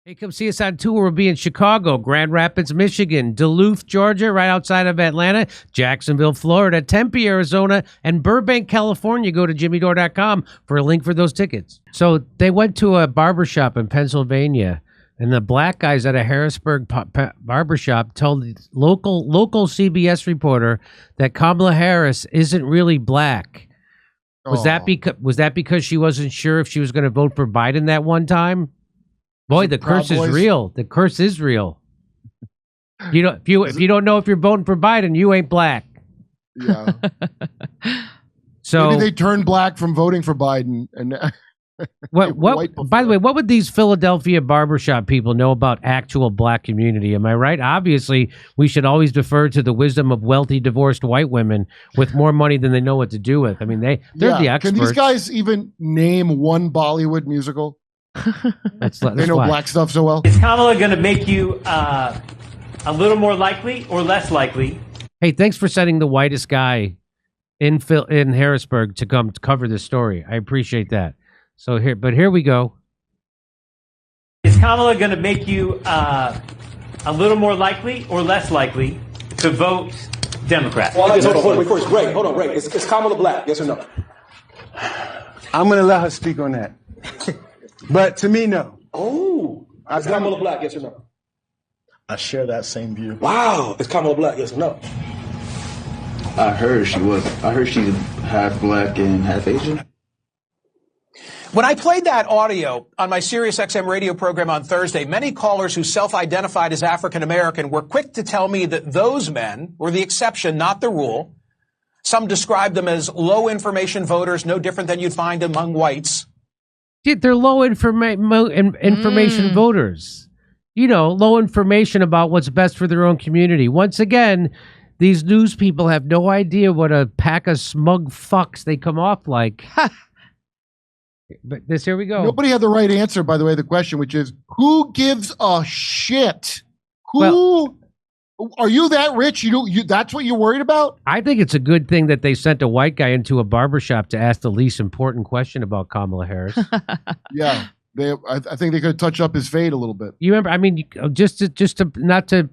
Hey, come see us on tour. We'll be in Chicago, Grand Rapids, Michigan, Duluth, Georgia, right outside of Atlanta, Jacksonville, Florida, Tempe, Arizona, and Burbank, California. Go to jimmydore.com for a link for those tickets. So they went to a barbershop in Pennsylvania, and the black guys at a Harrisburg barbershop told the local CBS reporter that Kamala Harris isn't really black. Was that because she wasn't sure if she was going to vote for Biden that one time? Boy, the curse is real. The curse is real. You know, if you don't know if you're voting for Biden, you ain't black. Yeah. So maybe they turned black from voting for Biden. And what? By the way, what would these Philadelphia barbershop people know about actual black community? Am I right? Obviously, we should always defer to the wisdom of wealthy divorced white women with more money than they know what to do with. I mean, they're the experts. Can these guys even name one Bollywood musical? They know black stuff so well. Is Kamala going to make you a little more likely or less likely? Hey, thanks for sending the whitest guy in Harrisburg to come to cover this story. I appreciate that. So here we go. Is Kamala going to make you a little more likely or less likely to vote Democrat? Well, hold on, first, Ray, hold on, Ray. Is Kamala black? Yes or no? I'm going to let her speak on that. But to me, no. Oh, is Kamala black? Yes or no? I share that same view. Wow, is Kamala black? Yes or no? I heard she was. I heard she's half black and half Asian. When I played that audio on my SiriusXM radio program on Thursday, many callers who self-identified as African American were quick to tell me that those men were the exception, not the rule. Some described them as low information voters, no different than you'd find among whites. They're low information voters. You know, low information about what's best for their own community. Once again, these news people have no idea what a pack of smug fucks they come off like. But here we go. Nobody had the right answer, by the way, the question, which is, who gives a shit? Are you that rich? That's what you're worried about? I think it's a good thing that they sent a white guy into a barbershop to ask the least important question about Kamala Harris. Yeah. I think they could touch up his fade a little bit. You remember, I mean, just to not to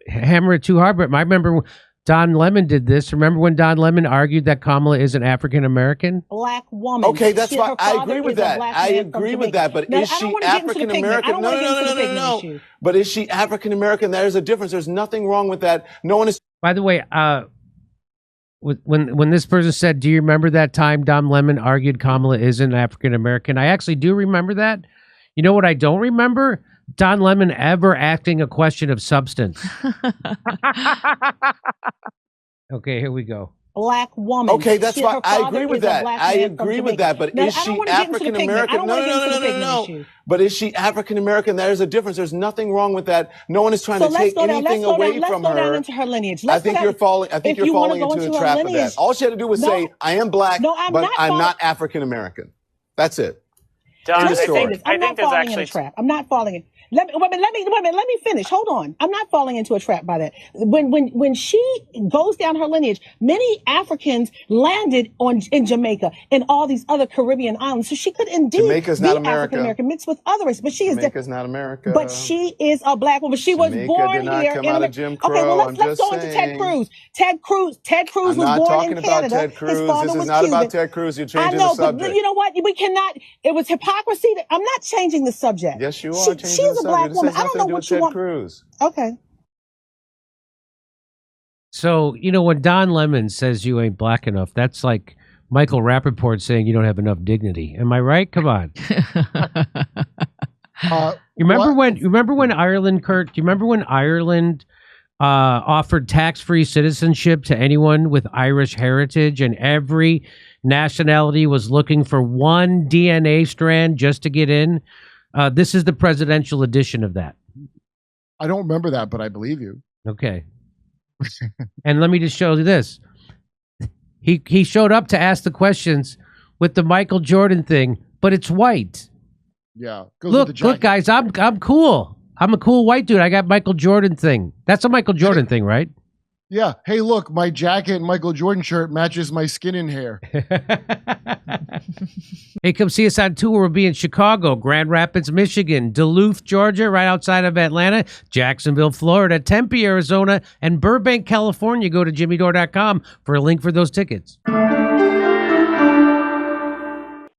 hammer it too hard, but I remember Don Lemon did this. Remember when Don Lemon argued that Kamala is an African American? Black woman. Okay, that's why I agree with that. I agree with that. But is she African American? No. But is she African American? There's a difference. There's nothing wrong with that. No one is. By the way, when this person said, "Do you remember that time Don Lemon argued Kamala isn't African American?" I actually do remember that. You know what I don't remember? Don Lemon ever asking a question of substance. Okay, here we go. Black woman. Okay, that's why I agree with that. I agree with that. But is she African American? No. But is she African American? There's a difference. There's nothing wrong with that. No one is trying to take anything away from her. Let's go down into her lineage. I think you're falling into the trap of that. All she had to do was say, "I am black, but I'm not African American." That's it. Don, I think there's actually a trap. I'm not falling in. Let me finish. Hold on. I'm not falling into a trap by that. When she goes down her lineage, many Africans landed in Jamaica and all these other Caribbean islands. So she could indeed Jamaica's be not America. African American mixed with others. But she is Jamaica's not America. But she is a black woman. She was born did not here. Come out of Jim Crow. Okay, well let's go into Ted Cruz. Ted Cruz was born in Canada. I'm not talking about Ted Cruz. This is not about Ted Cruz. You're changing the subject. But you know what? We cannot. It was hypocrisy. I'm not changing the subject. Yes, you are. She's a black woman. I don't know what you want. Cruz. Okay. So, you know, when Don Lemon says you ain't black enough, that's like Michael Rappaport saying you don't have enough dignity. Am I right? Come on. Remember when Ireland, Kurt? Do you remember when Ireland offered tax-free citizenship to anyone with Irish heritage, and every nationality was looking for one DNA strand just to get in? This is the presidential edition of that. I don't remember that, but I believe you. Okay. And let me just show you this. He showed up to ask the questions with the Michael Jordan thing, but it's white. Yeah. Look, guys, I'm cool. I'm a cool white dude. I got Michael Jordan thing. That's a Michael Jordan thing, right? Yeah. Hey, look, my jacket and Michael Jordan shirt matches my skin and hair. Hey, come see us on tour. We'll be in Chicago, Grand Rapids, Michigan, Duluth, Georgia, right outside of Atlanta, Jacksonville, Florida, Tempe, Arizona, and Burbank, California. Go to jimmydore.com for a link for those tickets.